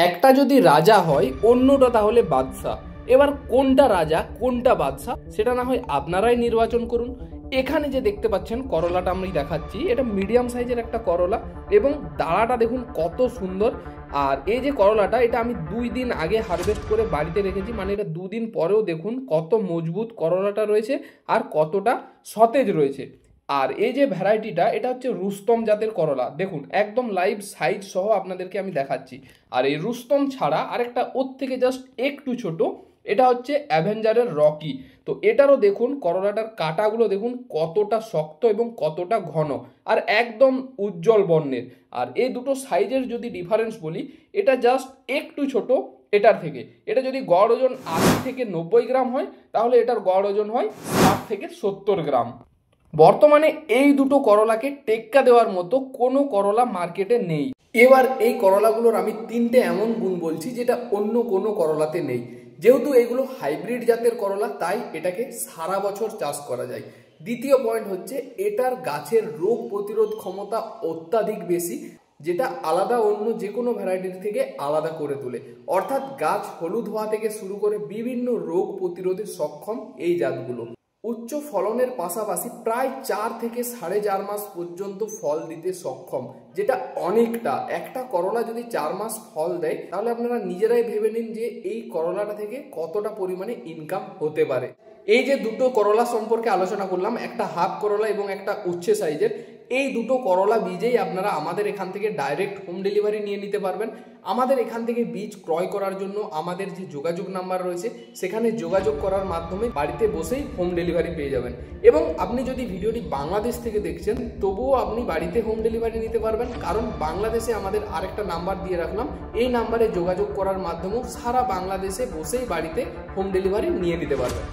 একটা যদি রাজা হয় অন্যটা তাহলে বাদশাহ। এবার কোনটা রাজা কোনটা বাদশাহ সেটা না হয় আপনারাই নির্বাচন করুন। এখানে যে দেখতে পাচ্ছেন করলাটা আমি দেখাচ্ছি, এটা মিডিয়াম সাইজের একটা করলা এবং দাঁড়াটা দেখুন কত সুন্দর। আর এই যে করলাটা এটা আমি 2 দিন আগে হারভেস্ট করে বাড়িতে রেখেছি, মানে এটা 2 দিন পরেও দেখুন কত মজবুত করলাটা রয়েছে আর কতটা সতেজ রয়েছে। আর এই যে ভ্যারাইটিটা এটা হচ্ছে রুস্তম জাতের করলা, দেখুন একদম লাইভ সাইজ সহ আপনাদেরকে আমি দেখাচ্ছি। আর এই রুস্তম ছাড়া আরেকটা ওর থেকে জাস্ট একটু ছোট, এটা হচ্ছে অ্যাভেঞ্জারের রকি। তো এটারও দেখুন করলাটার কাঁটাগুলো দেখুন কতটা শক্ত এবং কতটা ঘন আর একদম উজ্জ্বল বর্ণের। আর এই দুটো সাইজের যদি ডিফারেন্স বলি, এটা জাস্ট একটু ছোট এটার থেকে। এটা যদি গড় ওজন 80 থেকে 90 গ্রাম হয় তাহলে এটার গড় ওজন হয় 60 থেকে 70 গ্রাম। বর্তমানে এই দুটো করলাকে টেক্কা দেওয়ার মতো কোনো করলা মার্কেটে নেই। এবার এই করলাগুলোর আমি 3টে এমন গুণ বলছি যেটা অন্য কোনো করলাতে নেই। যেহেতু এগুলো হাইব্রিড জাতের করলা তাই এটাকে সারা বছর চাষ করা যায়। দ্বিতীয় পয়েন্ট হচ্ছে এটার গাছের রোগ প্রতিরোধ ক্ষমতা অত্যাধিক বেশি, যেটা আলাদা অন্য যে কোনো ভ্যারাইটির থেকে আলাদা করে তোলে। অর্থাৎ গাছ হলুদ হওয়া থেকে শুরু করে বিভিন্ন রোগ প্রতিরোধে সক্ষম এই জাতগুলো। উচ্চ ফলনের পাশাপাশি প্রায় 4 থেকে 4.5 মাস পর্যন্ত ফল দিতে সক্ষম, যেটা অনেকটা। একটা করলা যদি 4 মাস ফল দেয় তাহলে আপনারা নিজেরাই ভেবে নিন যে এই করলাটা থেকে কতটা পরিমাণে ইনকাম হতে পারে। এই যে দুটো করলা সম্পর্কে আলোচনা করলাম, একটা হাফ করলা এবং একটা উচ্ছে সাইজের, এই দুটো করলা বীজেই আপনারা আমাদের এখান থেকে ডাইরেক্ট হোম ডেলিভারি নিয়ে নিতে পারবেন। আমাদের এখান থেকে বীজ ক্রয় করার জন্য আমাদের যে যোগাযোগ নাম্বার রয়েছে সেখানে যোগাযোগ করার মাধ্যমে বাড়িতে বসেই হোম ডেলিভারি পেয়ে যাবেন। এবং আপনি যদি ভিডিওটি বাংলাদেশ থেকে দেখছেন তবুও আপনি বাড়িতে হোম ডেলিভারি নিতে পারবেন, কারণ বাংলাদেশে আমাদের আরেকটা নাম্বার দিয়ে রাখলাম, এই নাম্বারে যোগাযোগ করার মাধ্যমেও সারা বাংলাদেশে বসেই বাড়িতে হোম ডেলিভারি নিয়ে নিতে পারবেন।